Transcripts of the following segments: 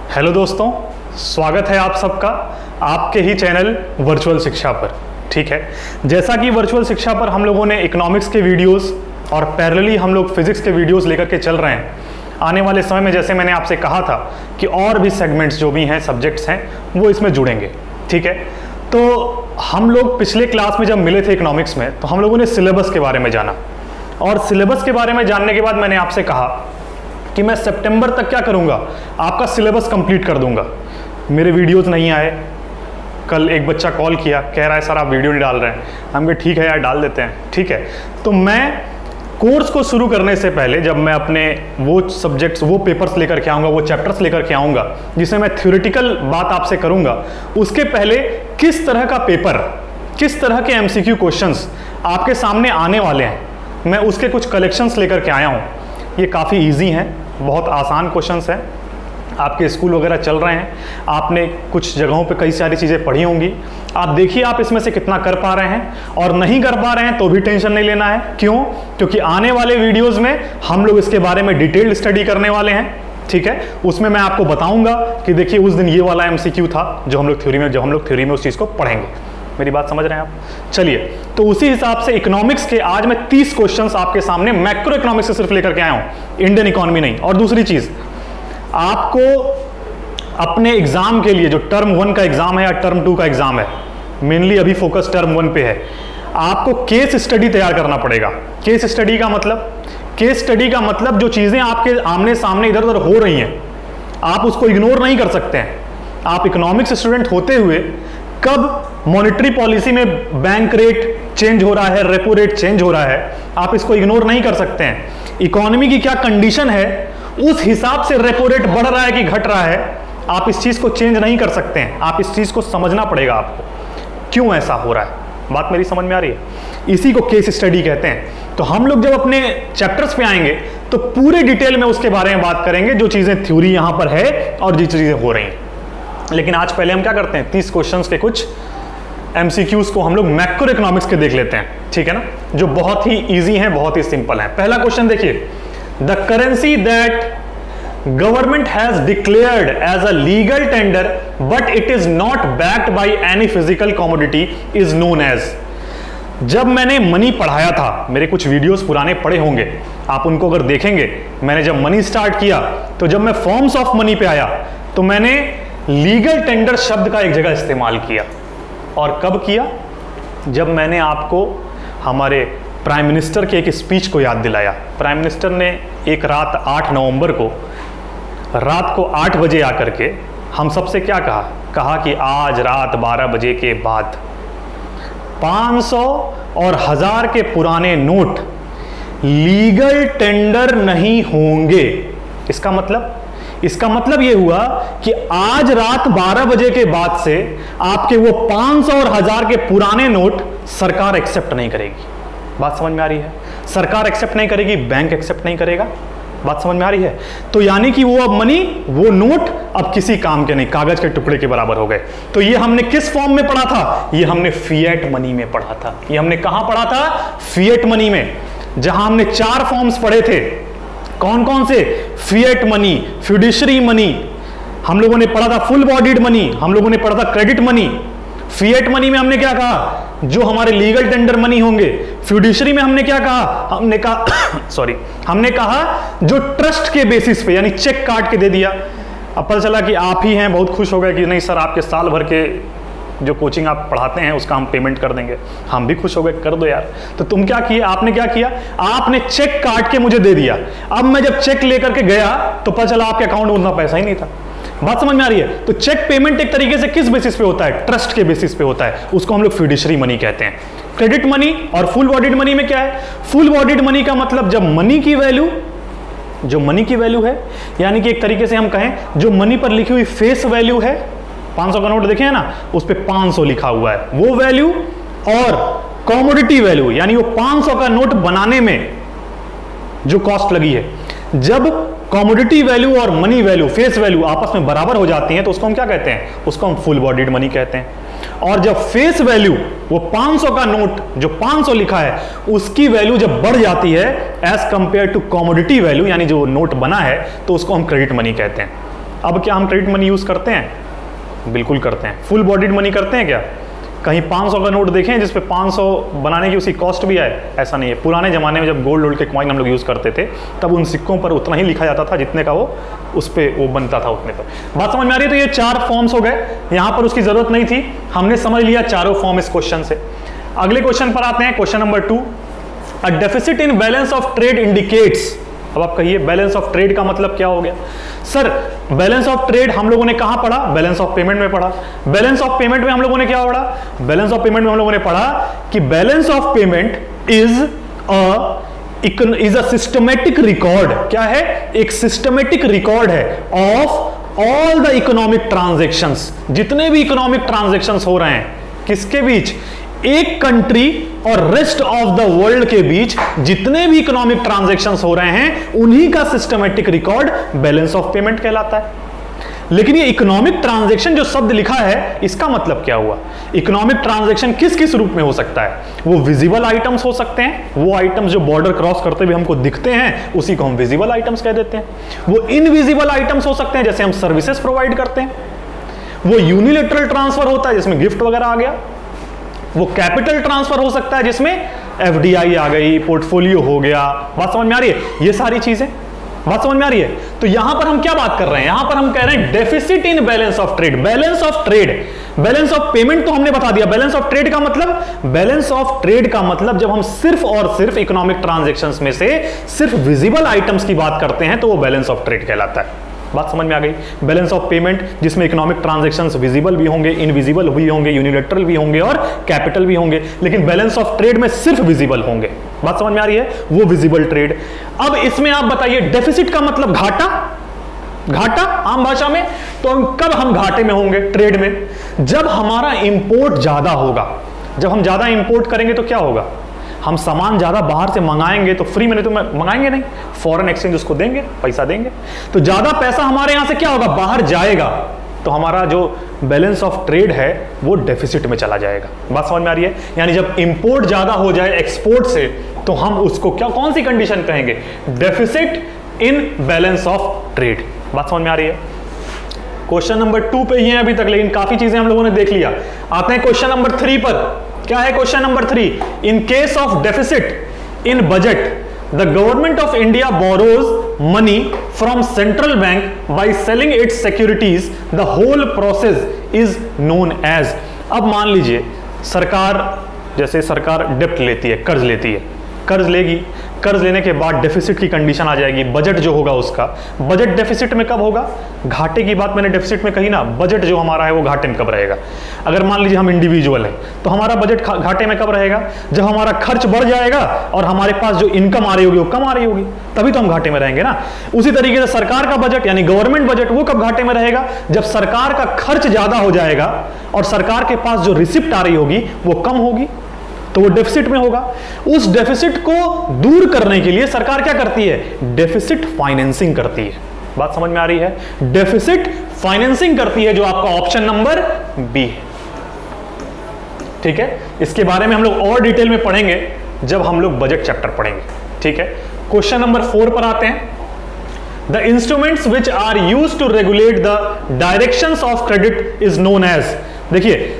Hello दोस्तों, स्वागत है आप सबका आपके ही चैनल वर्चुअल शिक्षा पर। ठीक है, जैसा कि वर्चुअल शिक्षा पर हम लोगों ने इकोनॉमिक्स के वीडियोस और पैरेलली हम लोग फिजिक्स के वीडियोस लेकर के चल रहे हैं। आने वाले समय में जैसे मैंने आपसे कहा था कि और भी सेगमेंट्स जो भी हैं, सब्जेक्ट्स हैं, वो इसमें जुड़ेंगे। ठीक है, तो हम लोग पिछले क्लास में जब मिले थे इकोनॉमिक्स में, तो हम लोगों ने सिलेबस के बारे में जाना, और सिलेबस के बारे में जानने के बाद मैंने आपसे कहा कि मैं सितंबर तक क्या करूंगा, आपका सिलेबस कंप्लीट कर दूंगा। मेरे वीडियोस नहीं आए। कल एक बच्चा कॉल किया, कह रहा है सर आप वीडियो नहीं डाल रहे हैं। हम कहे ठीक है यार, डाल देते हैं। ठीक है, तो मैं कोर्स को शुरू करने से पहले जब मैं अपने वो सब्जेक्ट्स, वो पेपर्स लेकर के आऊँगा, वो चैप्टर्स लेकर के आऊँगा जिसमें मैं थ्योरेटिकल बात आपसे करूँगा, उसके पहले किस तरह का पेपर, किस तरह के MCQ क्वेश्चंस आपके सामने आने वाले हैं, मैं उसके कुछ कलेक्शंस लेकर के आया हूँ। ये काफ़ी ईजी हैं, बहुत आसान क्वेश्चंस हैं। आपके स्कूल वगैरह चल रहे हैं, आपने कुछ जगहों पे कई सारी चीज़ें पढ़ी होंगी। आप देखिए आप इसमें से कितना कर पा रहे हैं, और नहीं कर पा रहे हैं तो भी टेंशन नहीं लेना है। क्यों? क्योंकि आने वाले वीडियोस में हम लोग इसके बारे में डिटेल्ड स्टडी करने वाले हैं। ठीक है, उसमें मैं आपको बताऊंगा कि देखिए उस दिन ये वाला MCQ था जो हम लोग थ्योरी में उस चीज़ को पढ़ेंगे। मेरी बात समझ रहे हैं आप? चलिए, तो उसी हिसाब से इकोनॉमिक्स के आज मैं 30 क्वेश्चंस आपके सामने मैक्रो इकोनॉमिक्स से सिर्फ लेकर के आया हूं, इंडियन इकोनॉमी नहीं। और दूसरी चीज, आपको अपने एग्जाम के लिए जो टर्म 1 का एग्जाम है या टर्म 2 का एग्जाम है, मेनली अभी फोकस टर्म 1 पे है, आपको केस स्टडी तैयार करना पड़ेगा। केस स्टडी का मतलब जो चीजें आपके आमने सामने इधर उधर हो रही हैं, आप उसको इग्नोर नहीं कर सकते हैं। आप इकोनॉमिक्स स्टूडेंट होते हुए कब मॉनेटरी पॉलिसी में बैंक रेट चेंज हो रहा है, रेपो रेट चेंज हो रहा है, आप इसको इग्नोर नहीं कर सकते हैं। इकोनॉमी की क्या कंडीशन है, उस हिसाब से रेपो रेट बढ़ रहा है कि घट रहा है, आप इस चीज को चेंज नहीं कर सकते हैं। आप इस चीज को समझना पड़ेगा आपको, क्यों ऐसा हो रहा है। बात मेरी समझ में आ रही है? इसी को केस स्टडी कहते हैं। तो हम लोग जब अपने चैप्टर्स पे आएंगे तो पूरे डिटेल में उसके बारे में बात करेंगे, जो चीजें थ्योरी यहां पर है और जो चीजें हो रही हैं। लेकिन आज पहले हम क्या करते हैं, 30 क्वेश्चंस के कुछ MCQs को हम लोग मैक्रो इकोनॉमिक्स के देख लेते हैं। ठीक है ना, जो बहुत ही इजी हैं, बहुत ही सिंपल हैं। पहला क्वेश्चन देखिए, the currency that government has declared as a legal tender but it is not backed by any physical commodity is known as. जब मैंने मनी पढ़ाया था, मेरे कुछ वीडियोस पुराने पड़े होंगे, आप उनको अगर देखेंगे, मैंने जब मनी स्टार्ट किया तो जब मैं फॉर्म्स ऑफ मनी पे आया तो मैंने लीगल टेंडर शब्द का एक जगह इस्तेमाल किया। और कब किया? जब मैंने आपको हमारे प्राइम मिनिस्टर के एक स्पीच को याद दिलाया। प्राइम मिनिस्टर ने एक रात 8 नवंबर को रात को 8 बजे आकर के हम सबसे क्या कहा कि आज रात 12 बजे के बाद 500 और 1000 के पुराने नोट लीगल टेंडर नहीं होंगे। इसका मतलब यह हुआ कि आज रात 12 बजे के बाद से आपके वो 500 और 1000 के पुराने नोट सरकार एक्सेप्ट नहीं करेगी। बात समझ में आ रही है? सरकार एक्सेप्ट नहीं करेगी, बैंक एक्सेप्ट नहीं करेगा। बात समझ में आ रही है? तो यानी कि वो अब मनी, वो नोट अब किसी काम के नहीं, कागज के टुकड़े के बराबर हो गए। तो ये हमने किस फॉर्म में पढ़ा था? ये हमने फिएट मनी में पढ़ा था। ये हमने कहां पढ़ा था? फिएट मनी में, जहां हमने 4 फॉर्म्स पढ़े थे। कौन कौन से? फिएट मनी, फिड्यूशरी मनी, हम लोगों ने पढ़ा था फुल बॉडीड मनी, हम लोगों ने पढ़ा था क्रेडिट मनी। फिएट मनी में हमने क्या कहा? जो हमारे लीगल टेंडर मनी होंगे। फिड्यूशरी में हमने क्या कहा? हमने कहा जो ट्रस्ट के बेसिस पे, यानी चेक काट के दे दिया। अब पता चला कि आप ही हैं, बहुत खुश हो गए कि नहीं सर आपके साल भर के जो कोचिंग आप पढ़ाते हैं उसका हम पेमेंट कर देंगे। हम भी खुश हो गए, कर दो यार। तो तुम क्या किए? आपने क्या किया? आपने चेक काट के मुझे दे दिया। अब मैं जब चेक लेकर के गया तो पता चला आपके अकाउंट में उतना पैसा ही नहीं था। बात समझ में आ रही है? तो चेक पेमेंट एक तरीके से किस बेसिस पे होता है? ट्रस्ट के बेसिस पे होता है। उसको हम लोग फिड्यूशरी मनी कहते हैं। क्रेडिट मनी और फुल बॉडीड मनी में क्या है? फुल बॉडीड मनी का मतलब जब मनी की वैल्यू है, यानी कि एक तरीके से हम कहें जो मनी पर लिखी हुई फेस वैल्यू है, 500 का नोट देखे है ना, उस पे 500 लिखा हुआ है, वो वैल्यू, और कमोडिटी वैल्यू, यानी वो 500 का नोट बनाने में जो कॉस्ट लगी है। जब कमोडिटी वैल्यू और मनी वैल्यू, फेस वैल्यू आपस में बराबर हो जाती हैं तो उसको हम क्या कहते हैं? उसको हम फुल बॉडीड मनी कहते हैं। और जब फेस वैल्यू, वो 500 का नोट जो 500 लिखा है, उसकी वैल्यू जब बढ़ जाती है as compare to commodity value, यानी जो नोट बना है, तो उसको हम क्रेडिट मनी कहते हैं। अब क्या हम क्रेडिट मनी यूज करते हैं? बिल्कुल करते हैं। फुल बॉडीड मनी करते हैं क्या? कहीं 500 का नोट देखें जिसपे 500 बनाने की उसकी कॉस्ट भी आए? ऐसा नहीं है। पुराने ज़माने में जब गोल्ड वोल्ड के कॉइन हम लोग यूज़ करते थे तब उन सिक्कों पर उतना ही लिखा जाता था जितने का वो उस पर वो बनता था उतने पर। बात समझ में आ रही है? तो ये 4 फॉर्म्स हो गए, यहाँ पर उसकी ज़रूरत नहीं थी, हमने समझ लिया चारों फॉर्म इस क्वेश्चन से। अगले क्वेश्चन पर आते हैं, question number 2। A deficit in balance of trade indicates. अब आप कहिए बैलेंस ऑफ ट्रेड का मतलब क्या हो गया? सर बैलेंस ऑफ ट्रेड हम लोगों ने कहां पढ़ा? बैलेंस ऑफ पेमेंट में पढ़ा। बैलेंस ऑफ पेमेंट में हम लोगों ने क्या पढ़ा? बैलेंस ऑफ पेमेंट में हम लोगों ने पढ़ा कि balance of payment is a systematic record. क्या है? एक सिस्टमेटिक रिकॉर्ड है of all the economic transactions. जितने भी इकोनॉमिक ट्रांजैक्शंस हो रहे हैं किसके बीच? एक कंट्री और रेस्ट ऑफ द वर्ल्ड के बीच जितने भी इकोनॉमिक ट्रांजैक्शंस हो रहे हैं उन्हीं का systematic record balance of payment कहलाता है। लेकिन ये इकोनॉमिक ट्रांजैक्शन जो शब्द लिखा है इसका मतलब क्या हुआ? इकोनॉमिक ट्रांजैक्शन किस किस रूप में हो सकता है? वो विजिबल आइटम्स हो सकते हैं, वो आइटम्स जो बॉर्डर क्रॉस करते हुए हमको दिखते हैं उसी को हम विजिबल आइटम्स कह देते हैं। वो इनविजिबल आइटम्स हो सकते हैं जैसे हम सर्विसेज प्रोवाइड करते हैं। वो यूनिलेटरल ट्रांसफर होता है जिसमें गिफ्ट वगैरह आ गया। वो कैपिटल ट्रांसफर हो सकता है जिसमें एफडीआई आ गई, पोर्टफोलियो हो गया। बात समझ में आ रही है? ये सारी चीजें बात समझ में आ रही है? तो यहां पर हम क्या बात कर रहे हैं? यहां पर हम कह रहे हैं deficit in balance of trade. Balance of trade, balance of payment तो हमने बता दिया। बैलेंस ऑफ ट्रेड का मतलब, बैलेंस ऑफ ट्रेड का मतलब जब हम सिर्फ और सिर्फ इकोनॉमिक ट्रांजैक्शंस में से सिर्फ विजिबल आइटम्स की बात करते हैं तो वो बैलेंस ऑफ ट्रेड कहलाता है। बात समझ में आ गई? बैलेंस ऑफ पेमेंट जिसमें इकोनॉमिक ट्रांजैक्शंस विजिबल भी होंगे, इनविजिबल भी होंगे, यूनिलैटरल भी होंगे और कैपिटल भी होंगे। लेकिन बैलेंस ऑफ ट्रेड में सिर्फ विजिबल होंगे। बात समझ में आ रही है? वो विजिबल ट्रेड। अब इसमें आप बताइए डेफिसिट का मतलब घाटा। घाटा आम भाषा में तो कब हम घाटे में होंगे ट्रेड में? जब हमारा इंपोर्ट ज्यादा होगा। जब हम ज्यादा इंपोर्ट करेंगे तो क्या होगा? हम सामान ज्यादा बाहर से मंगाएंगे तो फ्री में तो मंगाएंगे नहीं, फॉरेन एक्सचेंज उसको देंगे, पैसा देंगे। तो ज्यादा पैसा हमारे यहां से क्या होगा? बाहर जाएगा। तो हमारा जो बैलेंस ऑफ ट्रेड है वो डेफिसिट में चला जाएगा। बात समझ में आ रही है? यानी जब इंपोर्ट ज्यादा हो जाए एक्सपोर्ट से तो हम उसको क्या, कौन सी कंडीशन कहेंगे? Deficit in balance of trade. बात समझ में आ रही है? क्वेश्चन नंबर 2 पे ही है अभी तक, लेकिन काफी चीजें हम लोगों ने देख लिया। आते हैं क्वेश्चन नंबर 3 पर। क्या है question number 3? In case of deficit in budget the government of India borrows money from central bank by selling its securities, the whole process is known as. अब मान लीजिए सरकार, जैसे सरकार डेप्ट लेती है, कर्ज लेती है, कर्ज लेगी, कर्ज लेने के बाद डेफिसिट की कंडीशन आ जाएगी। बजट जो होगा उसका, बजट डेफिसिट में कब होगा? घाटे की बात मैंने डेफिसिट में कही ना, बजट जो हमारा है वो घाटे में कब रहेगा? अगर मान लीजिए हम इंडिविजुअल हैं तो हमारा बजट घाटे में कब रहेगा? जब हमारा खर्च बढ़ जाएगा और हमारे पास जो इनकम आ रही होगी वो कम आ रही होगी, तभी तो हम घाटे में रहेंगे ना। उसी तरीके से सरकार का बजट यानी गवर्नमेंट बजट वो कब घाटे में रहेगा? जब सरकार का खर्च ज्यादा हो जाएगा और सरकार के पास जो रिसिप्ट आ रही होगी वो कम होगी, तो वो डेफिसिट में होगा। उस डेफिसिट को दूर करने के लिए सरकार क्या करती है? डेफिसिट फाइनेंसिंग करती है। बात समझ में आ रही है? डेफिसिट फाइनेंसिंग करती है, जो आपका ऑप्शन नंबर बी है। ठीक है, इसके बारे में हम लोग और डिटेल में पढ़ेंगे जब हम लोग बजट चैप्टर पढ़ेंगे। ठीक है, क्वेश्चन नंबर 4 पर आते हैं। The instruments which are used to regulate the directions of credit is known as. देखिए,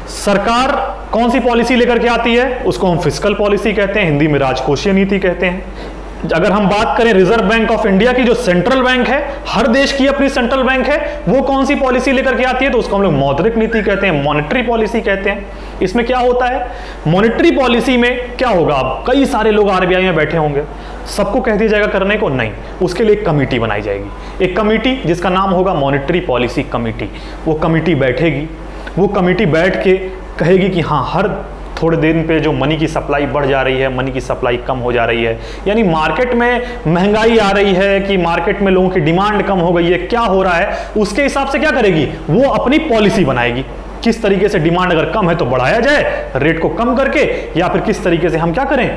सरकार कौन सी पॉलिसी लेकर के आती है? उसको हम फिस्कल पॉलिसी कहते हैं, हिंदी में राजकोषीय नीति कहते हैं। अगर हम बात करें रिजर्व बैंक ऑफ इंडिया की, जो सेंट्रल बैंक है, हर देश की अपनी सेंट्रल बैंक है, वो कौन सी पॉलिसी लेकर के आती है? तो उसको हम लोग मौद्रिक नीति कहते हैं, मॉनेटरी पॉलिसी कहते हैं। इसमें क्या होता है? मॉनेटरी पॉलिसी में क्या होगा? अब कई सारे लोग आरबीआई में बैठे होंगे, सबको कह दिया जाएगा करने को? नहीं, उसके लिए एक कमेटी बनाई जाएगी, एक कमेटी जिसका नाम होगा मॉनेटरी पॉलिसी कमेटी। वो कमेटी बैठेगी, वो कमेटी बैठ के कहेगी कि हाँ, हर थोड़े दिन पे जो मनी की सप्लाई बढ़ जा रही है, मनी की सप्लाई कम हो जा रही है, यानी मार्केट में महंगाई आ रही है कि मार्केट में लोगों की डिमांड कम हो गई है, क्या हो रहा है, उसके हिसाब से क्या करेगी? वो अपनी पॉलिसी बनाएगी। किस तरीके से डिमांड अगर कम है तो बढ़ाया जाए रेट को कम करके, या फिर किस तरीके से हम क्या करें,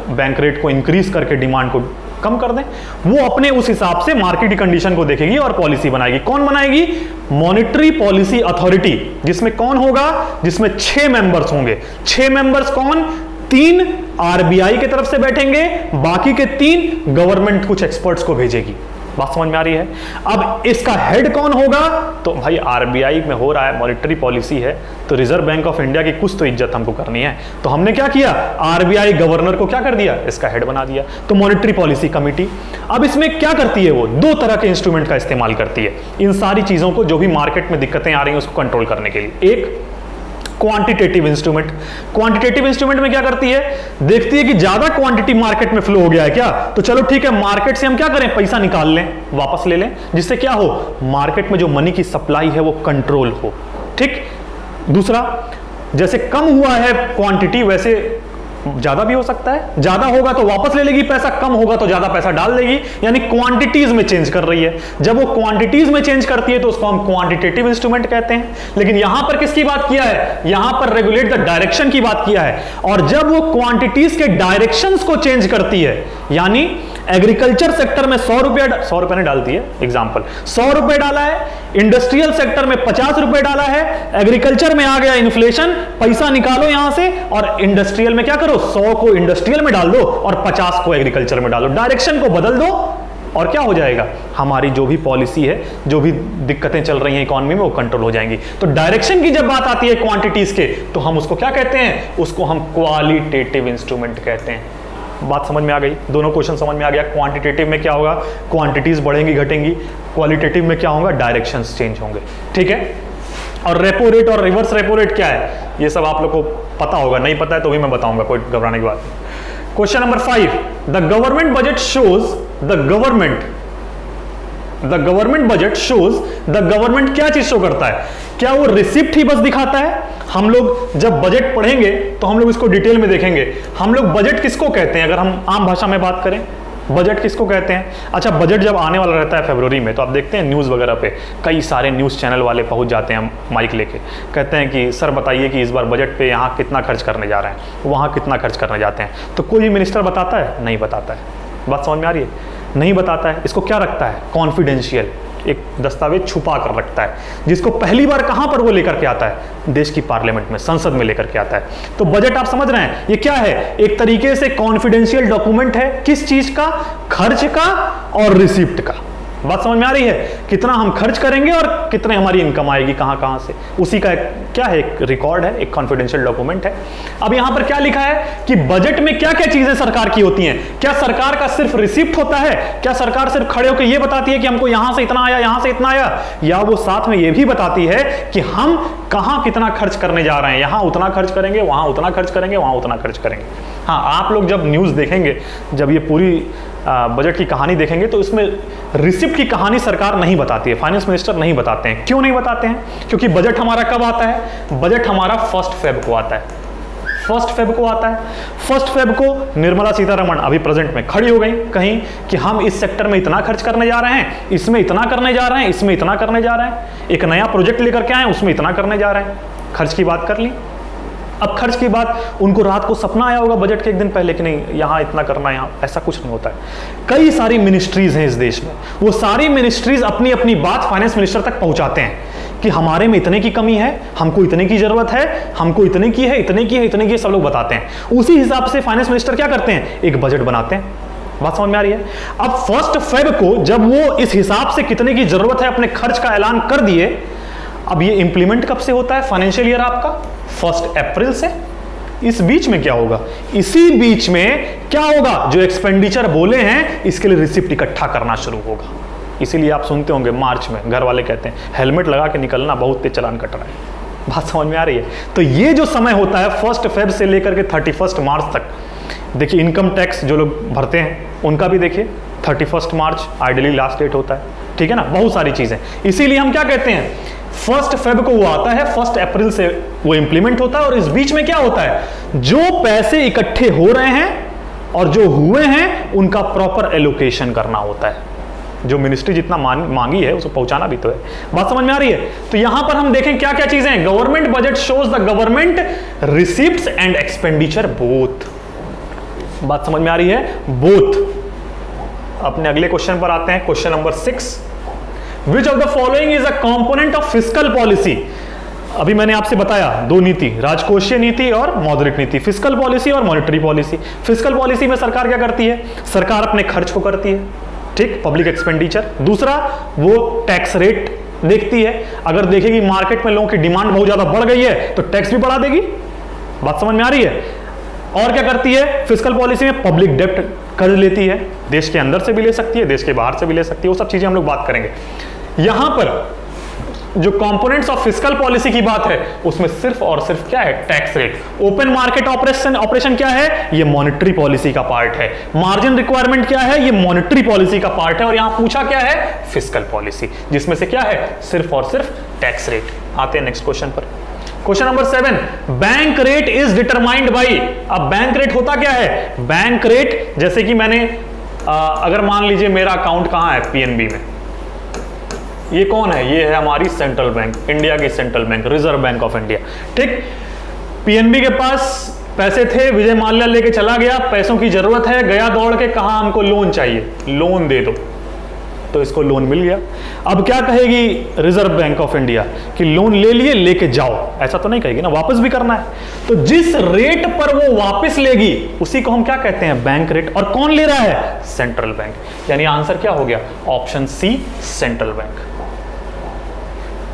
बैंक रेट को इंक्रीज करके डिमांड को कम कर दें। वो अपने उस हिसाब से मार्केट कंडीशन को देखेगी और पॉलिसी बनाएगी। कौन बनाएगी? मॉनेटरी पॉलिसी अथॉरिटी, जिसमें कौन होगा? जिसमें 6 मेंबर्स होंगे। 6 मेंबर्स कौन? 3 आरबीआई की तरफ से बैठेंगे, बाकी के 3 गवर्नमेंट कुछ एक्सपर्ट्स को भेजेगी। बात समझ में आ रही है? अब इसका हेड कौन होगा? तो भाई आरबीआई में हो रहा है, मॉनेटरी पॉलिसी है, तो रिजर्व बैंक ऑफ इंडिया की कुछ तो इज्जत हमको करनी है। तो हमने क्या किया, आरबीआई गवर्नर को क्या कर दिया, इसका हेड बना दिया। तो मॉनेटरी पॉलिसी कमिटी अब इसमें क्या करती है, वो दो तरह के इंस्ट्रूमेंट का इस्तेमाल करती है इन सारी चीजों को, जो भी मार्केट में दिक्कतें आ रही हैं उसको कंट्रोल करने के लिए। एक क्वांटिटेटिव इंस्ट्रूमेंट। क्वांटिटेटिव इंस्ट्रूमेंट में क्या करती है, देखती है कि ज्यादा क्वांटिटी मार्केट में फ्लो हो गया है क्या, तो चलो ठीक है, मार्केट से हम क्या करें, पैसा निकाल लें, वापस ले लें, जिससे क्या हो, मार्केट में जो मनी की सप्लाई है वो कंट्रोल हो। ठीक। दूसरा, जैसे कम हुआ है क्वांटिटी, वैसे ज्यादा भी हो सकता है, ज्यादा होगा तो वापस ले लेगी पैसा, कम होगा तो ज्यादा पैसा डाल देगी, यानी क्वांटिटीज में चेंज कर रही है। जब वो क्वांटिटीज में चेंज करती है तो उसको हम क्वांटिटेटिव इंस्ट्रूमेंट कहते हैं। लेकिन यहां पर किसकी बात किया है, यहां पर रेगुलेट द डायरेक्शन की बात किया है। और जब वो क्वांटिटीज के डायरेक्शंस को चेंज करती है, यानी एग्रीकल्चर सेक्टर में 100 रुपए ने डालती है, एग्जांपल 100 रुपए डाला है, इंडस्ट्रियल सेक्टर में 50 रुपए डाला है, एग्रीकल्चर में आ गया इन्फ्लेशन, पैसा निकालो यहां से और इंडस्ट्रियल में क्या करो, 100 को इंडस्ट्रियल में डाल दो और 50 को एग्रीकल्चर में डालो, डायरेक्शन को बदल दो और क्या हो जाएगा, हमारी जो भी पॉलिसी है, जो भी दिक्कतें चल रही हैं इकोनॉमी में, वो कंट्रोल हो जाएंगी। तो डायरेक्शन की जब बात आती है क्वांटिटीज के, तो हम उसको क्या कहते हैं, उसको हम क्वालिटेटिव इंस्ट्रूमेंट कहते हैं। बात समझ में आ गई, दोनों क्वेश्चन समझ में आ गया। क्वांटिटेटिव में क्या होगा, क्वांटिटीज बढ़ेंगी घटेंगी, क्वालिटेटिव में क्या होगा, डायरेक्शंस चेंज होंगे। ठीक है। और रेपो रेट और रिवर्स रेपो रेट क्या है, ये सब आप लोग को पता होगा, नहीं पता है तो भी मैं बताऊंगा, कोई घबराने की बात नहीं। Question number 5, the government budget shows the government क्या चीज शो करता है, क्या वो रिसिप्ट ही बस दिखाता है? हम लोग जब बजट पढ़ेंगे तो हम लोग इसको डिटेल में देखेंगे। हम लोग बजट किसको कहते हैं, अगर हम आम भाषा में बात करें, बजट किसको कहते हैं? अच्छा, बजट जब आने वाला रहता है फरवरी में, तो आप देखते हैं न्यूज़ वगैरह पे कई सारे न्यूज़ चैनल वाले पहुंच जाते हैं माइक लेके, कहते हैं कि सर बताइए कि इस बार बजट पे यहाँ कितना खर्च करने जा रहे हैं, वहाँ कितना खर्च करने जाते हैं। तो कोई भी मिनिस्टर बताता है? नहीं बताता है। बात समझ में आ रही है? नहीं बताता है। इसको क्या रखता है, कॉन्फिडेंशियल, एक दस्तावेज छुपा कर रखता है, जिसको पहली बार कहां पर वो लेकर के आता है, देश की पार्लियामेंट में, संसद में लेकर के आता है। तो बजट आप समझ रहे हैं, ये क्या है, एक तरीके से कॉन्फिडेंशियल डॉक्यूमेंट है, किस चीज का, खर्च का और रिसिप्ट का। बात समझ में आ रही है, कितना हम खर्च करेंगे और कितने हमारी इनकम आएगी कहां से, उसी का क्या है, एक रिकॉर्ड है, एक कॉन्फिडेंशियल डॉक्यूमेंट है। अब यहां पर क्या लिखा है कि बजट में क्या क्या चीजें सरकार की होती हैं। क्या सरकार का सिर्फ रिसिप्ट होता है, क्या सरकार सिर्फ खड़े होकर यह बताती है कि हमको यहां से इतना आया, यहां से इतना आया, या वो साथ में यह भी बताती है कि हम कहां कितना खर्च करने जा रहे हैं, यहां उतना खर्च करेंगे, वहां उतना खर्च करेंगे, वहां उतना खर्च करेंगे। हाँ, आप लोग जब न्यूज देखेंगे, जब ये पूरी बजट की कहानी देखेंगे, तो इसमें रिसिप्ट की कहानी सरकार नहीं बताती है, फाइनेंस मिनिस्टर नहीं बताते हैं। क्यों नहीं बताते हैं? क्योंकि बजट हमारा कब आता है, बजट हमारा 1 फेब को आता है। 1 फेब को आता है। 1 फेब को निर्मला सीतारमण अभी प्रेजेंट में खड़ी हो गई कहीं कि हम इस सेक्टर में इतना खर्च करने जा रहे हैं, इसमें इतना करने जा रहे हैं, इसमें इतना करने जा रहे हैं, एक नया प्रोजेक्ट लेकर के आए, उसमें इतना करने जा रहे हैं। खर्च की बात कर ली। अब खर्च की बात, उनको रात को सपना आया होगा बजट के एक दिन पहले कि नहीं यहाँ इतना करना है, यहाँ ऐसा कुछ नहीं होता है। कई सारी मिनिस्ट्रीज हैं इस देश में, वो सारी मिनिस्ट्रीज अपनी अपनी बात फाइनेंस मिनिस्टर तक पहुंचाते हैं कि हमारे में इतने की कमी है, हमको इतने की जरूरत है, हमको इतने की है, इतने की है, इतने की है, सब लोग बताते हैं। उसी हिसाब से फाइनेंस मिनिस्टर क्या करते हैं, एक बजट बनाते हैं। बात समझ में आ रही है? अब 1 फेब को जब वो इस हिसाब से कितने की जरूरत है अपने खर्च का ऐलान कर दिए, अब ये इंप्लीमेंट कब से होता है, फाइनेंशियल ईयर आपका 1 अप्रैल से। इस बीच में क्या होगा, इसी बीच में क्या होगा, जो एक्सपेंडिचर बोले हैं इसके लिए रिसिप्ट इकट्ठा करना शुरू होगा। इसीलिए आप सुनते होंगे मार्च में घर वाले कहते हैं हेलमेट लगा के निकलना, बहुत तेज चालान कट रहा है। बात समझ में आ रही है? तो ये जो समय होता है 1 फेब से लेकर के 31 मार्च तक, देखिए इनकम टैक्स जो लोग भरते हैं उनका भी देखिए 31 मार्च आइडियली लास्ट डेट होता है, ठीक है ना, बहुत सारी चीजें। इसीलिए हम क्या कहते हैं, 1 फेब को वो आता है, 1 अप्रैल से वो इंप्लीमेंट होता है। और इस बीच में क्या होता है, जो पैसे इकट्ठे हो रहे हैं और जो हुए हैं उनका प्रॉपर एलोकेशन करना होता है। जो मिनिस्ट्री जितना मांगी है उसको पहुंचाना भी तो है। बात समझ में आ रही है? तो यहां पर हम देखें क्या क्या चीजें हैं। Government budget shows the government receipts and expenditure both. बात समझ में आ रही है? बोथ। अपने अगले क्वेश्चन पर आते हैं, question number 6। Which of the following is a component of fiscal policy? अभी मैंने आपसे बताया दो नीति, राजकोषीय नीति और मौद्रिक नीति, फिस्कल पॉलिसी और मॉनेटरी पॉलिसी। फिस्कल पॉलिसी में सरकार क्या करती है, सरकार अपने खर्च को करती है, ठीक, पब्लिक एक्सपेंडिचर। दूसरा वो टैक्स रेट देखती है, अगर देखेगी मार्केट में लोगों की डिमांड बहुत ज्यादा बढ़ गई है तो टैक्स भी बढ़ा देगी। बात समझ में आ रही है? और क्या करती है फिस्कल पॉलिसी में? पब्लिक डेब्ट कर्ज लेती है, देश के अंदर से भी ले सकती है, देश के बाहर से भी ले सकती है, वो सब चीजें हम लोग बात करेंगे। यहां पर जो कंपोनेंट्स ऑफ फिस्कल पॉलिसी की बात है उसमें सिर्फ और सिर्फ क्या है? Tax rate. Open market operation क्या है? ये मॉनेटरी पॉलिसी का पार्ट है। मार्जिन रिक्वायरमेंट क्या है? ये मॉनेटरी पॉलिसी का पार्ट है। और यहां पूछा क्या है? फिस्कल पॉलिसी, जिसमें से क्या है? सिर्फ और सिर्फ टैक्स रेट। आते हैं नेक्स्ट क्वेश्चन पर। Question number 7, bank rate is determined by. अब बैंक रेट होता क्या है? बैंक रेट, जैसे कि मैंने अगर मान लीजिए मेरा अकाउंट कहां है? पीएनबी में। ये कौन है? ये है हमारी सेंट्रल बैंक, इंडिया की central bank, reserve bank of India. ठीक, पीएनबी के पास पैसे थे, विजय माल्या लेके चला गया, पैसों की जरूरत है, गया दौड़ के, कहा हमको लोन चाहिए, लोन दे दो, तो इसको लोन मिल गया। अब क्या कहेगी रिजर्व बैंक ऑफ इंडिया कि लोन ले लिए, लेके जाओ, ऐसा तो नहीं कहेगी ना, वापस भी करना है। तो जिस रेट पर वो वापस लेगी उसी को हम क्या कहते हैं? Bank rate. और कौन ले रहा है? Central bank. यानी आंसर क्या हो गया? Option C, central bank.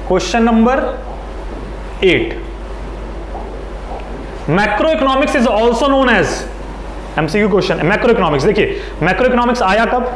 Question number 8, macro economics is also known as, MCQ question. Macro economics, देखिए मैक्रो इकोनॉमिक्स आया कब?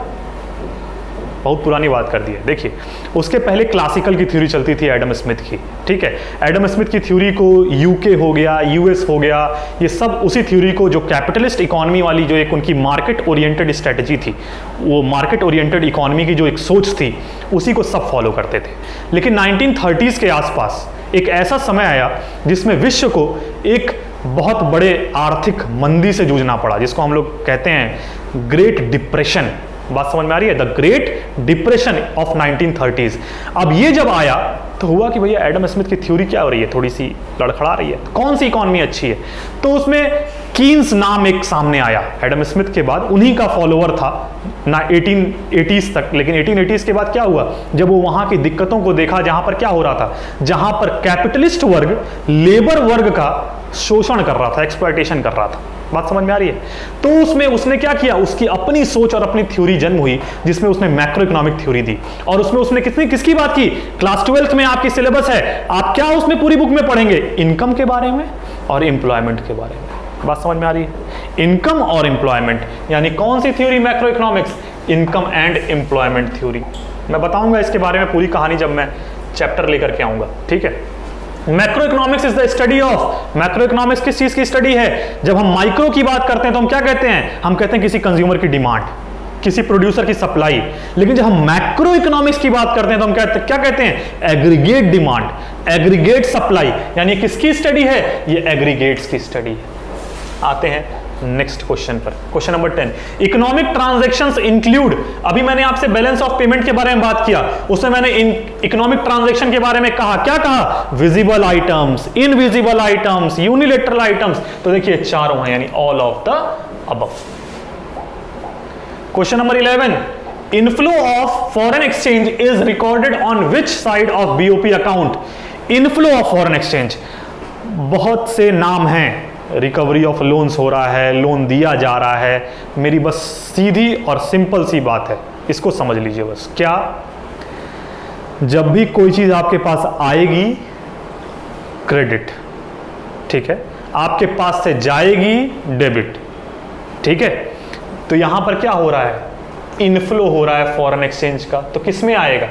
बहुत पुरानी बात कर दी है। देखिए उसके पहले क्लासिकल की थ्योरी चलती थी एडम स्मिथ की, ठीक है। एडम स्मिथ की थ्योरी को यूके हो गया, यूएस हो गया, ये सब उसी थ्योरी को, जो कैपिटलिस्ट इकोनॉमी वाली जो एक उनकी मार्केट ओरिएंटेड स्ट्रेटजी थी, वो मार्केट ओरिएंटेड इकोनॉमी की जो एक सोच थी, उसी को सब फॉलो करते थे। लेकिन 1930s के आसपास एक ऐसा समय आया जिसमें विश्व को एक बहुत बड़े आर्थिक मंदी से जूझना पड़ा, जिसको हम लोग कहते हैं ग्रेट डिप्रेशन। बात समझ में आ रही है? The great depression of 1930s। अब ये जब आया तो हुआ कि भैया एडम स्मिथ की थ्योरी क्या हो रही है, थोड़ी सी लड़खड़ा रही है, कौन सी इकोनॉमी अच्छी है? तो उसमें कीन्स नाम एक सामने आया एडम स्मिथ के बाद, उन्हीं का फॉलोअर था ना 1880s तक। लेकिन 1880s के बाद क्या हुआ? जब वो वहां की दिक्कतों को देखा, जहां पर क्या हो रहा था, जहां पर कैपिटलिस्ट वर्ग लेबर वर्ग का शोषण कर रहा था, एक्सप्लॉयटेशन कर रहा था। बात समझ में आ रही है? तो उसमें उसने क्या किया? उसकी अपनी सोच और अपनी थ्योरी जन्म हुई, जिसमें उसने मैक्रो इकोनॉमिक थ्योरी दी। और उसमें उसने किसकी बात की? क्लास 12th में आपकी सिलेबस है, आप क्या उसमें पूरी बुक में पढ़ेंगे? इनकम के बारे में और एम्प्लॉयमेंट के बारे में। बात समझ में आ रही है? इनकम और एम्प्लॉयमेंट, यानी कौन सी theory? Macro economics, income and employment theory. मैं बताऊंगा इसके बारे में पूरी कहानी जब मैं चैप्टर लेकर के आऊंगा, ठीक है। Macro economics is the study of, macro economics किस चीज की स्टडी है? जब हम माइक्रो की बात करते हैं तो हम क्या कहते हैं? हम कहते हैं किसी कंज्यूमर की डिमांड, किसी प्रोड्यूसर की सप्लाई। लेकिन जब हम मैक्रो इकोनॉमिक्स की बात करते हैं तो हम क्या कहते हैं? Aggregate demand, aggregate supply. यानी किसकी स्टडी है? ये एग्रीगेट्स की स्टडी है। आते हैं नेक्स्ट क्वेश्चन पर। Question number 10, economic transactions include. अभी मैंने आपसे बैलेंस ऑफ पेमेंट के बारे में बात किया, उसमें मैंने इकोनॉमिक ट्रांजैक्शन के बारे में कहा, क्या कहा? Visible items, invisible items, unilateral items. तो देखिए चारों हैं, यानी all of the above. Question number 11, inflow of foreign exchange is recorded on which side of BOP account? Inflow of foreign exchange, बहुत से नाम हैं। रिकवरी ऑफ लोन्स हो रहा है, लोन दिया जा रहा है। मेरी बस सीधी और सिंपल सी बात है, इसको समझ लीजिए बस। क्या? जब भी कोई चीज आपके पास आएगी, क्रेडिट, ठीक है, आपके पास से जाएगी, डेबिट, ठीक है। तो यहां पर क्या हो रहा है? इनफ्लो हो रहा है फॉरेन एक्सचेंज का, तो किस में आएगा?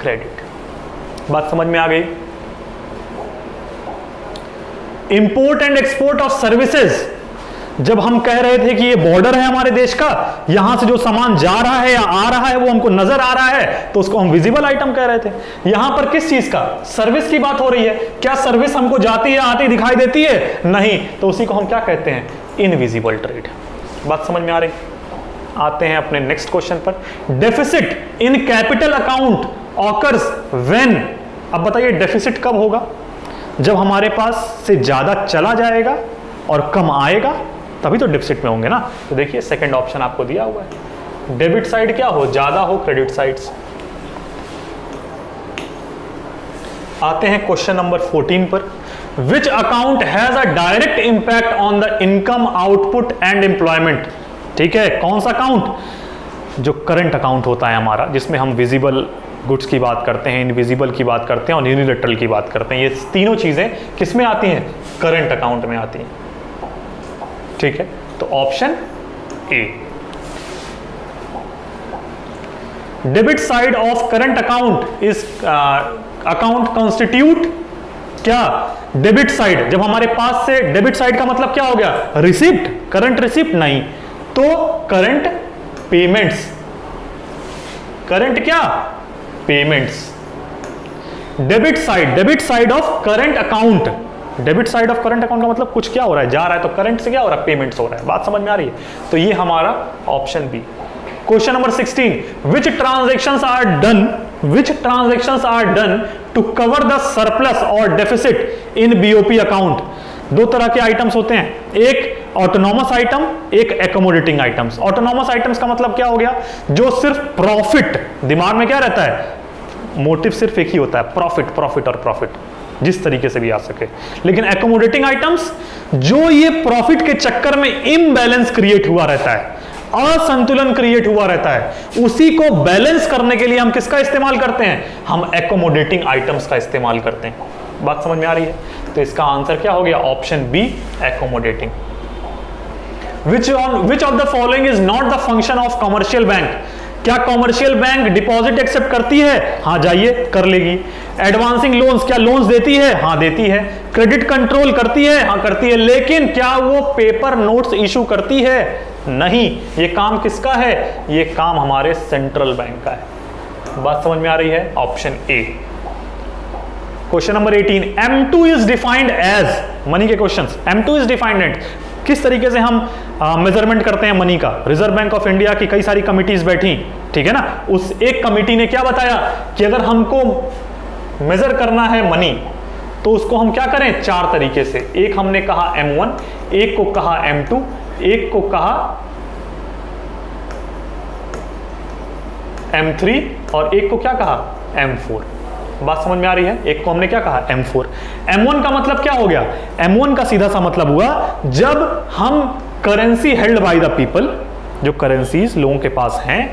क्रेडिट। बात समझ में आ गई? Import and export of services, जब हम कह रहे थे कि ये बॉर्डर है हमारे देश का, यहां से जो सामान जा रहा है या आ रहा है वो हमको नजर आ रहा है, तो उसको हम विजिबल आइटम कह रहे थे। यहां पर किस चीज का? सर्विस की बात हो रही है। क्या सर्विस हमको जाती है, आती दिखाई देती है? नहीं, तो उसी को हम क्या कहते हैं? Invisible trade. बात समझ में आ रही? आते हैं अपने नेक्स्ट क्वेश्चन पर। Deficit in capital account occurs when. अब बताइए डेफिसिट कब होगा? जब हमारे पास से ज्यादा चला जाएगा और कम आएगा, तभी तो डेफिसिट में होंगे ना। तो देखिए सेकंड ऑप्शन आपको दिया हुआ है, डेबिट साइड क्या हो? ज्यादा हो, क्रेडिट साइड्स। आते हैं क्वेश्चन नंबर 14 पर। Which account has a direct impact on the income, output and employment? ठीक है, कौन सा अकाउंट? जो करंट अकाउंट होता है हमारा, जिसमें हम विजिबल गुड्स की बात करते हैं, इनविजिबल की बात करते हैं और यूनिलैटरल की बात करते हैं, ये तीनों चीजें किस में आती हैं? करंट अकाउंट में आती हैं। ठीक है, तो option A. Debit side of current account is account constitute क्या? डेबिट साइड, जब हमारे पास से डेबिट साइड का मतलब क्या हो गया? रिसिप्ट, करंट रिसिप्ट नहीं, तो करंट पेमेंट्स। करंट क्या? Payments. Debit side of current account, debit side of current account का मतलब कुछ क्या हो रहा है? जा रहा है, तो करंट से क्या हो रहा है? पेमेंट्स हो रहा है। बात समझ में आ रही है? तो ये हमारा option B. Question number 16, which transactions are done to cover the surplus और डेफिसिट इन बीओपी अकाउंट? दो तरह के आइटम्स होते हैं, एक ऑटोनॉमस आइटम, एक एकोमोडेटिंग आइटम्स। ऑटोनॉमस आइटम्स का मतलब क्या हो गया? जो सिर्फ प्रॉफिट, दिमाग में क्या रहता है? मोटिव सिर्फ एक ही होता है, प्रॉफिट, प्रॉफिट और प्रॉफिट, जिस तरीके से भी आ सके। लेकिन एकोमोडेटिंग आइटम्स, जो ये प्रॉफिट के चक्कर में इम्बैलेंस क्रिएट हुआ रहता है, असंतुलन क्रिएट हुआ रहता है, उसी को बैलेंस करने के लिए हम किसका इस्तेमाल करते हैं? हम एकोमोडेटिंग आइटम्स का इस्तेमाल करते हैं। बात समझ में आ रही है? तो इसका आंसर क्या हो गया? Option B, accommodating. Which of the following is not the function of commercial bank? क्या कॉमर्शियल बैंक डिपॉजिट एक्सेप्ट करती है? हाँ, जाइए कर लेगी। एडवांसिंग लोन्स, क्या लोन्स देती है? हाँ, देती है। क्रेडिट कंट्रोल करती है? हाँ, करती है। लेकिन क्या वो पेपर नोट्स इशू करती है? नहीं। ये काम किसका है? ये काम हमारे सेंट्रल बैंक का है। बात समझ में आ रही है? Option A. Question number 18, M2 is defined as, money के questions, M2 is defined as, किस तरीके से हम मेजरमेंट करते हैं मनी का? रिजर्व बैंक ऑफ इंडिया की कई सारी कमिटीज बैठी, ठीक है ना, उस एक कमिटी ने क्या बताया कि अगर हमको मेजर करना है मनी तो उसको हम क्या करें? चार तरीके से। एक हमने कहा M1, एक को कहा M2, एक को कहा M3 और एक को क्या कहा? M4। बात समझ में आ रही है? एक को हमने क्या कहा? M4। M1 का मतलब क्या हो गया? M1 का सीधा सा मतलब हुआ जब हम currency held by the people, जो करेंसीज लोगों के पास हैं,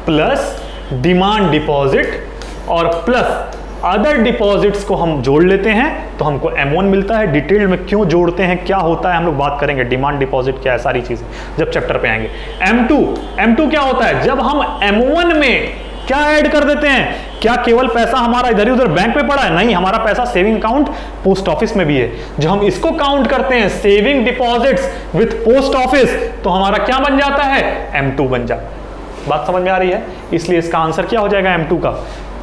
प्लस डिमांड डिपॉजिट और प्लस अदर डिपॉजिट्स को हम जोड़ लेते हैं तो हमको M1 मिलता है। डिटेल में क्यों जोड़ते हैं, क्या होता है, हम लोग बात करेंगे। डिमांड डिपॉजिट क्या है, सारी चीजें जब चैप्टर पे आएंगे। M2 क्या होता है? जब हम M1 में क्या ऐड कर देते हैं? क्या केवल पैसा हमारा इधर ही उधर बैंक में पड़ा है? नहीं, हमारा पैसा सेविंग अकाउंट पोस्ट ऑफिस में भी है। जो हम इसको काउंट करते हैं saving deposits with post office, तो हमारा क्या बन जाता है? M2 बन जाता है। बात समझ में आ रही है? इसलिए इसका आंसर क्या हो जाएगा M2 का?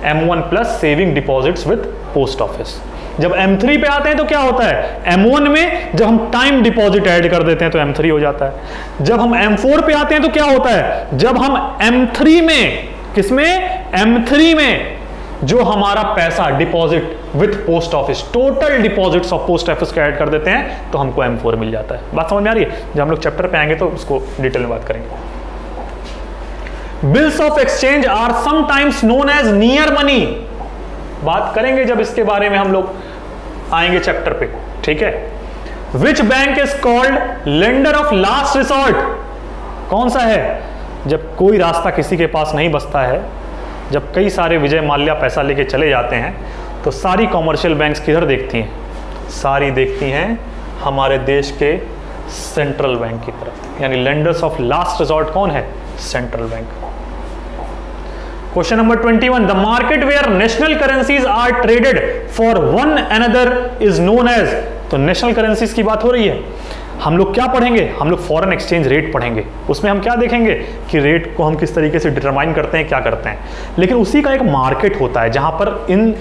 M1 plus saving deposits with post office. जब M3 पे आते हैं तो क्या होता है? M1 में जब हम टाइम डिपॉजिट ऐड कर देते हैं तो M3 हो जाता है। जब हम M4 पे आते हैं तो क्या होता है? जब हम M3 में, किसमें? M3 में जो हमारा पैसा deposit with post office, total deposits of post office का ऐड कर देते हैं तो हमको M4 मिल जाता है। बात समझ में आ रही है? जब हम लोग चैप्टर पे आएंगे तो उसको डिटेल में बात करेंगे। Bills of exchange are sometimes known as near money, बात करेंगे जब इसके बारे में हम लोग आएंगे चैप्टर पे, ठीक है। Which bank is called lender of last resort? कौन सा है? जब कोई रास्ता किसी के पास नहीं बचता है, जब कई सारे विजय माल्या पैसा लेके चले जाते हैं, तो सारी कॉमर्शियल बैंक्स किधर देखती हैं? सारी देखती हैं हमारे देश के सेंट्रल बैंक की तरफ। यानी लेंडर्स ऑफ लास्ट रिसोर्ट कौन है? Central bank. Question number 21, the market where national currencies are traded for one another is known as. तो नेशनल करेंसीज की बात हो रही है। हम लोग क्या पढ़ेंगे? हम लोग फॉरेन एक्सचेंज रेट पढ़ेंगे। उसमें हम क्या देखेंगे कि रेट को हम किस तरीके से डिटरमाइन करते हैं, क्या करते हैं। लेकिन उसी का एक मार्केट होता है जहां पर इन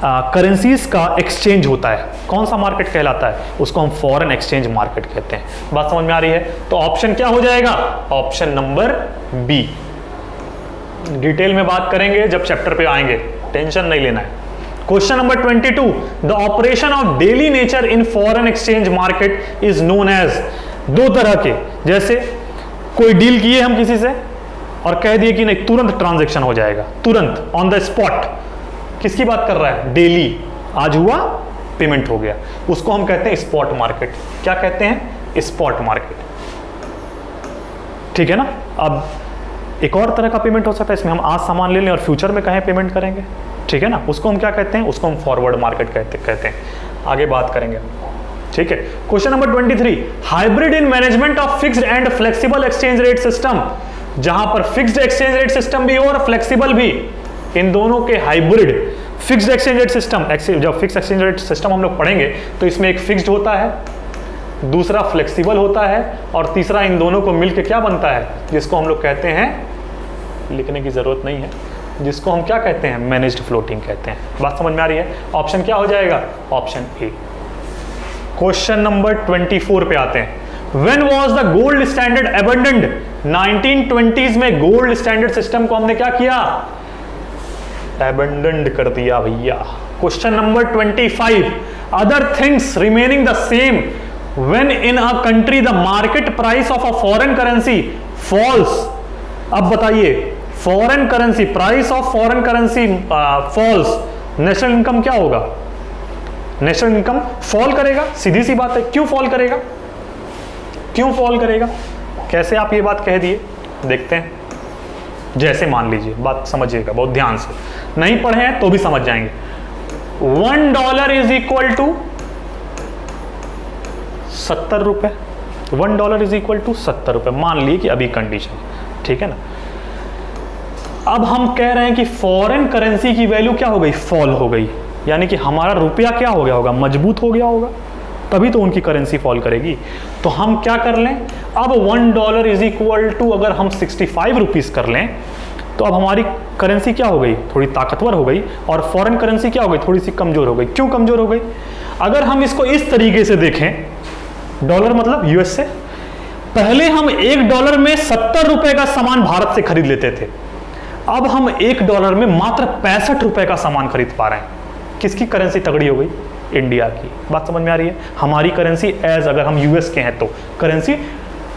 करेंसीज का एक्सचेंज होता है। कौन सा मार्केट कहलाता है? उसको हम फॉरेन एक्सचेंज मार्केट कहते हैं। बात समझ में आ रही है? तो ऑप्शन क्या हो जाएगा? Option number B. डिटेल में बात करेंगे जब चैप्टर पे आएंगे, टेंशन नहीं लेना है। Question number 22, the operation of daily nature in foreign exchange market is known as. दो तरह के, जैसे कोई डील किए हम किसी से और कह दिए कि नहीं तुरंत ट्रांजैक्शन हो जाएगा, तुरंत ऑन द स्पॉट। किसकी बात कर रहा है? डेली, आज हुआ पेमेंट हो गया, उसको हम कहते हैं स्पॉट मार्केट। क्या कहते हैं? स्पॉट मार्केट, ठीक है ना। अब एक और तरह का पेमेंट हो सकता है, इसमें हम आज सामान ले लें और फ्यूचर में कहें पेमेंट करेंगे, ठीक है ना, उसको हम क्या कहते हैं, उसको हम फॉरवर्ड मार्केट कहते हैं। आगे बात करेंगे, ठीक है। Question number 23, hybrid in management of fixed and flexible exchange rate system, जहां पर फिक्स्ड एक्सचेंज रेट सिस्टम भी हो और फ्लेक्सिबल भी, इन दोनों के hybrid fixed exchange rate system. जब फिक्स्ड एक्सचेंज रेट सिस्टम हम लोग पढ़ेंगे तो इसमें एक फिक्स्ड होता है, दूसरा फ्लेक्सिबल होता है, और तीसरा इन दोनों को मिलकर क्या बनता है, जिसको हम लोग कहते हैं, लिखने की जरूरत नहीं है, जिसको हम क्या कहते हैं, मैनेज्ड फ्लोटिंग कहते हैं। बात समझ में आ रही है? ऑप्शन क्या हो जाएगा, ऑप्शन ए। क्वेश्चन नंबर 24 पे आते हैं। When was the gold standard abandoned? 1920s में गोल्ड स्टैंडर्ड सिस्टम को हमने क्या किया, abandoned कर दिया भैया। Question number 25, other things remaining the same when in a country the market price of a foreign currency falls। अब बताइए, foreign currency, price of foreign currency falls, national income क्या होगा, नेशनल इनकम फॉल करेगा, सीधी सी बात है। क्यों fall करेगा, क्यों फॉल करेगा, कैसे आप ये बात कह दिए, देखते हैं। जैसे मान लीजिए, बात समझिएगा बहुत ध्यान से, नहीं पढ़े हैं तो भी समझ जाएंगे। $1 इज इक्वल टू 70 रुपए, $1 इज इक्वल टू 70 रुपए, मान लिए कि अभी कंडीशन, ठीक है ना। अब हम कह रहे हैं कि फॉरेन करेंसी की वैल्यू क्या हो गई, फॉल हो गई, यानी कि हमारा रुपया क्या हो गया होगा, मजबूत हो गया होगा, तभी तो उनकी करेंसी फॉल करेगी। तो हम क्या कर लें, अब $1 इज इक्वल टू अगर हम 65 रुपीज कर लें तो अब हमारी करेंसी क्या हो गई, थोड़ी ताकतवर हो गई, और फॉरेन करेंसी क्या हो गई, थोड़ी सी कमजोर हो गई। क्यों कमजोर हो गई, अगर हम इसको इस तरीके से देखें, डॉलर मतलब यूएस से, पहले हम $1 में 70 रुपए का सामान भारत से खरीद लेते थे, अब हम $1 में मात्र 65 रुपए का सामान खरीद पा रहे हैं। किसकी करेंसी तगड़ी हो गई, इंडिया की। बात समझ में आ रही है? हमारी करेंसी एज अगर हम यूएस के हैं तो करेंसी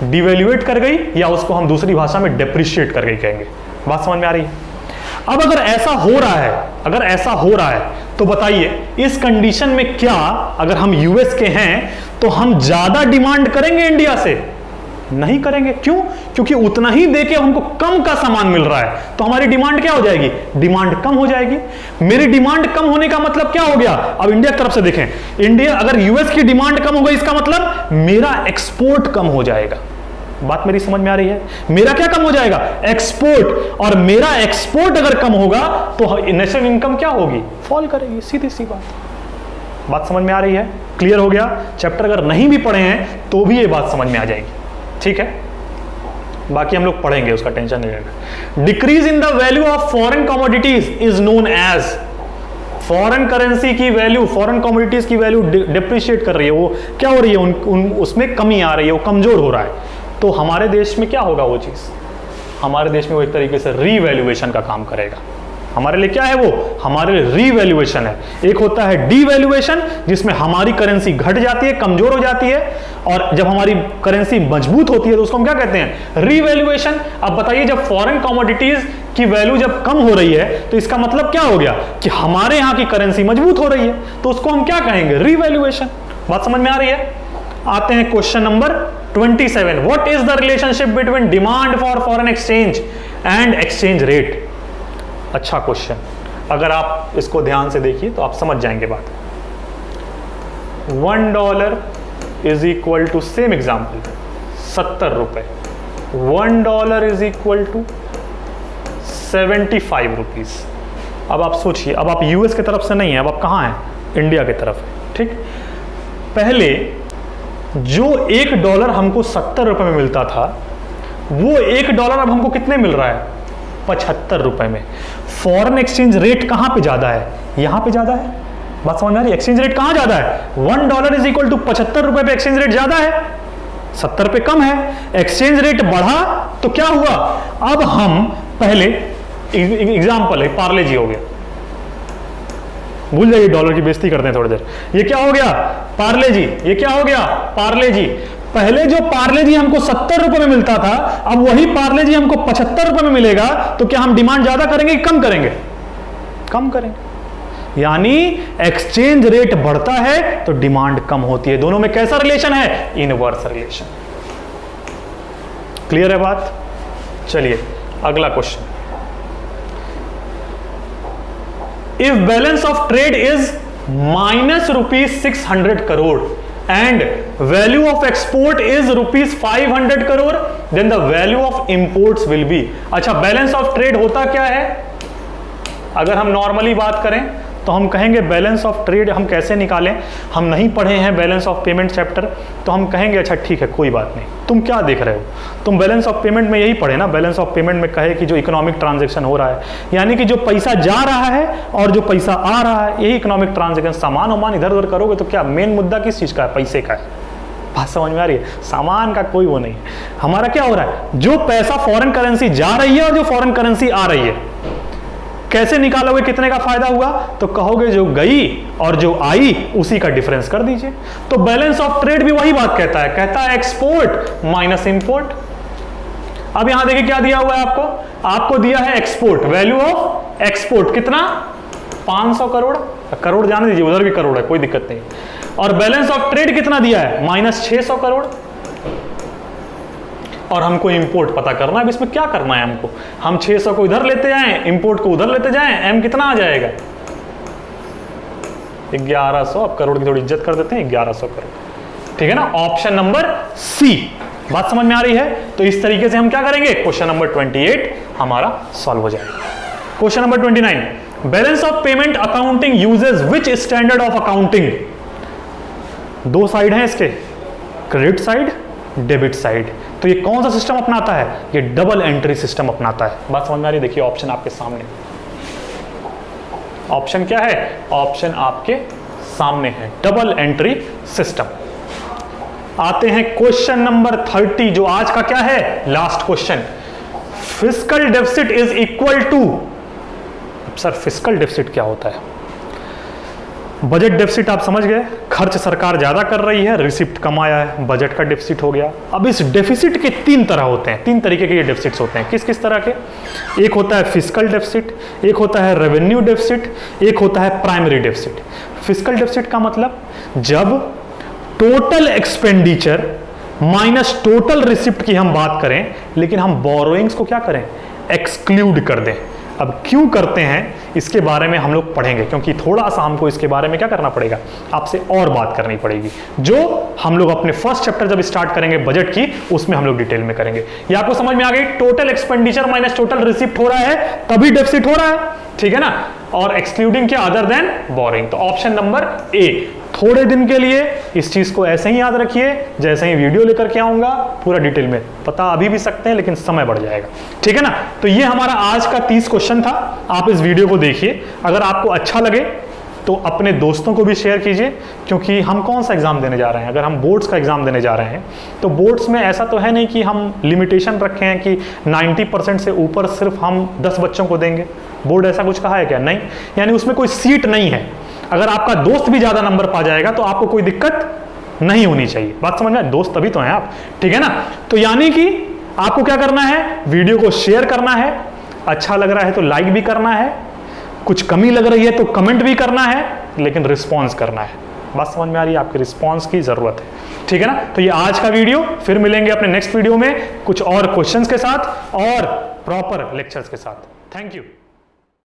डिवैल्यूएट कर गई, या उसको हम दूसरी भाषा में डेप्रिशिएट कर गई कहेंगे। बात समझ में आ रही है? अब अगर ऐसा हो रहा है, अगर ऐसा हो रहा है तो बताइए इस कंडीशन में क्या, अगर हम यूएस के हैं तो हम ज्यादा डिमांड करेंगे इंडिया से? नहीं करेंगे। क्यों? क्योंकि उतना ही देके हमको कम का सामान मिल रहा है, तो हमारी डिमांड क्या हो जाएगी, डिमांड कम हो जाएगी। मेरी डिमांड कम होने का मतलब क्या हो गया, अब इंडिया की तरफ से देखें, इंडिया अगर यूएस की डिमांड कम हो गई, इसका मतलब मेरा एक्सपोर्ट कम हो जाएगा। बात मेरी समझ में आ रही है? मेरा क्या कम हो जाएगा, एक्सपोर्ट, और मेरा एक्सपोर्ट अगर कम होगा तो नेशनल इनकम क्या होगी, फॉल करेगी, सीधी सी बात। बात समझ में आ रही है? क्लियर हो गया? चैप्टर अगर नहीं भी पढ़े हैं तो भी ये बात समझ में आ जाएगी, ठीक है। बाकी हम लोग पढ़ेंगे, उसका टेंशन नहीं लेना। Decrease in the value of foreign commodities is known as, foreign currency की वैल्यू, फॉरेन कमोडिटीज की वैल्यू डिप्रिशिएट कर रही है, वो क्या हो रही है, उसमें कमी आ रही है, वो कमजोर हो रहा है, तो हमारे देश में क्या होगा वो चीज, हमारे देश में वो एक तरीके से रीवैल्यूएशन का काम करेगा। हमारे लिए क्या है वो, हमारे लिए रीवैल्यूएशन है। एक होता है डीवैल्यूएशन, जिसमें हमारी करेंसी घट जाती है, कमजोर हो जाती है, और जब हमारी करेंसी मजबूत होती है तो उसको हम क्या कहते हैं, रीवैल्यूएशन। अब बताइए जब फॉरेन कमोडिटीज की वैल्यू जब कम हो रही है तो इसका मतलब क्या हो गया कि हमारे यहाँ की करेंसी मजबूत हो रही है, तो उसको हम क्या कहेंगे, रीवैल्यूएशन। बात समझ में आ रही है? आते हैं question number 27। What is the relationship between demand for foreign exchange and exchange rate? अच्छा क्वेश्चन, अगर आप इसको ध्यान से देखिए तो आप समझ जाएंगे बात। $1 is equal to, same example, 70 रुपए, $1 इज इक्वल टू 75 रुपीज। अब आप सोचिए, अब आप यूएस की तरफ से नहीं है, अब आप कहाँ हैं, इंडिया की तरफ है, ठीक। पहले जो $1 हमको 70 रुपए में मिलता था, वो $1 अब हमको कितने मिल रहा है, 75 रुपए में। फॉरेन एक्सचेंज रेट कहां पे ज्यादा है, यहां पे ज्यादा है। बात समझ में आ रही है? एक्सचेंज रेट कहां ज्यादा है, $1 इज इक्वल टू 75 रुपए पे एक्सचेंज रेट ज्यादा है, 70 पे कम है। एक्सचेंज रेट बढ़ा तो क्या हुआ, अब हम पहले एग्जांपल है, पार्ले जी हो गया, भूल जाइए डॉलर की बेइज्जती करते हैं थोड़ी देर। ये क्या हो गया, पार्ले जी, ये क्या हो गया, पार्ले जी। पहले जो पार्ले जी हमको 70 रुपए में मिलता था, अब वही पार्ले जी हमको 75 रुपए में मिलेगा, तो क्या हम डिमांड ज्यादा करेंगे कि कम करेंगे, कम करेंगे। यानी एक्सचेंज रेट बढ़ता है तो डिमांड कम होती है। दोनों में कैसा रिलेशन है, इनवर्स रिलेशन। क्लियर है बात? चलिए अगला question, if balance of trade is minus ₹600 crore and value of export is ₹500 crore, then the value of imports will be। अच्छा, बैलेंस ऑफ ट्रेड होता क्या है? अगर हम नॉर्मली बात करें तो हम कहेंगे बैलेंस ऑफ ट्रेड हम कैसे निकालें, हम नहीं पढ़े हैं बैलेंस ऑफ पेमेंट चैप्टर, तो हम कहेंगे अच्छा ठीक है कोई बात नहीं, तुम क्या देख रहे हो, तुम बैलेंस ऑफ पेमेंट में यही पढ़े ना, बैलेंस ऑफ पेमेंट में कहे कि जो इकोनॉमिक ट्रांजैक्शन हो रहा है, यानी कि जो पैसा जा रहा है और जो पैसा आ रहा है, यही इकोनॉमिक ट्रांजैक्शन। सामान वामान इधर उधर करोगे तो क्या मेन मुद्दा किस चीज़ का है? पैसे का है। बात समझ में आ रही है? सामान का कोई वो नहीं है। हमारा क्या हो रहा है, जो पैसा फॉरेन करेंसी जा रही है और जो फॉरेन करेंसी आ रही है, कैसे निकालोगे कितने का फायदा हुआ? तो कहोगे जो गई और जो आई उसी का डिफरेंस कर दीजिए। तो बैलेंस ऑफ ट्रेड भी वही बात कहता है एक्सपोर्ट माइनस इंपोर्ट। अब यहां देखिए क्या दिया हुआ है आपको दिया है एक्सपोर्ट, वैल्यू ऑफ एक्सपोर्ट कितना? 500 करोड़। करोड़ जाने दीजिए, उधर भी करोड़ है, कोई दिक्कत नहीं। और बैलेंस ऑफ ट्रेड कितना दिया है? -600 करोड़। और हमको इंपोर्ट पता करना है। अब इसमें क्या करना है हमको? हम 600 को इधर लेते जाएं, इंपोर्ट को उधर लेते जाएं, एम कितना आ जाएगा? 1100। अब करोड़ की थोड़ी इज्जत कर देते हैं, 1100 करोड़। ठीक है ना? Option number C. बात समझ में आ रही है? तो इस तरीके से हम क्या करेंगे, क्वेश्चन नंबर 28 हमारा सॉल्व हो जाएगा। Question number 29, balance of payment accounting uses which standard of accounting? दो साइड हैं इसके, क्रेडिट साइड, डेबिट साइड। तो ये कौन सा सिस्टम अपनाता है? ये डबल एंट्री सिस्टम अपनाता है। बात समझ में आ रही है? देखिए ऑप्शन आपके सामने, ऑप्शन क्या है? ऑप्शन आपके सामने है, डबल एंट्री सिस्टम। आते हैं क्वेश्चन नंबर 30, जो आज का क्या है, last question. Fiscal deficit is equal to, sir fiscal deficit क्या होता है? बजट डेफिसिट आप समझ गए, खर्च सरकार ज्यादा कर रही है, रिसिप्ट कम आया है, बजट का डेफिसिट हो गया। अब इस डेफिसिट के तीन तरह होते हैं, तीन तरीके के ये डेफिसिट्स होते हैं। किस किस तरह के? एक होता है फिस्कल डेफिसिट, एक होता है रेवेन्यू डेफिसिट, एक होता है प्राइमरी डेफिसिट। फिस्कल डेफिसिट का मतलब जब total expenditure minus total receipt की हम बात करें, लेकिन हम बोरोइंग्स को क्या करें, एक्सक्लूड कर दें। अब क्यों करते हैं इसके बारे में हम लोग पढ़ेंगे, क्योंकि थोड़ा सा हमको इसके बारे में क्या करना पड़ेगा, आपसे और बात करनी पड़ेगी, जो हम लोग अपने फर्स्ट चैप्टर जब स्टार्ट करेंगे बजट की, उसमें हम लोग डिटेल में करेंगे। ये आपको समझ में आ गई? Total expenditure minus total receipt हो रहा है तभी डेफिसिट हो रहा है, ठीक है ना? और एक्सक्लूडिंग क्या, अदर देन बोरिंग। तो ऑप्शन नंबर ए। थोड़े दिन के लिए इस चीज को ऐसे ही याद रखिए, जैसे ही वीडियो लेकर के आऊंगा पूरा डिटेल में पता अभी भी सकते हैं, लेकिन समय बढ़ जाएगा, ठीक है ना? तो ये हमारा आज का 30 क्वेश्चन था। आप इस वीडियो को देखिए, अगर आपको अच्छा लगे तो अपने दोस्तों को भी शेयर कीजिए, क्योंकि हम कौन सा एग्जाम देने जा रहे हैं, अगर हम बोर्ड्स का एग्जाम देने जा रहे हैं तो बोर्ड्स में ऐसा तो है नहीं कि हम लिमिटेशन रखे हैं कि 90% से ऊपर सिर्फ हम 10 बच्चों को देंगे। बोर्ड ऐसा कुछ कहा है क्या? नहीं, यानी उसमें कोई सीट नहीं है। अगर आपका दोस्त भी ज्यादा नंबर पा जाएगा तो आपको कोई दिक्कत नहीं होनी चाहिए। बात समझ में? दोस्त तभी तो हैं आप, ठीक है ना? तो यानी कि आपको क्या करना है, वीडियो को शेयर करना है, अच्छा लग रहा है तो लाइक भी करना है, कुछ कमी लग रही है तो कमेंट भी करना है, लेकिन रिस्पॉन्स करना है। बात समझ में आ रही है? आपके रिस्पॉन्स की जरूरत है, ठीक है ना? तो ये आज का वीडियो, फिर मिलेंगे अपने नेक्स्ट वीडियो में कुछ और क्वेश्चंस के साथ और प्रॉपर लेक्चर्स के साथ। Thank you.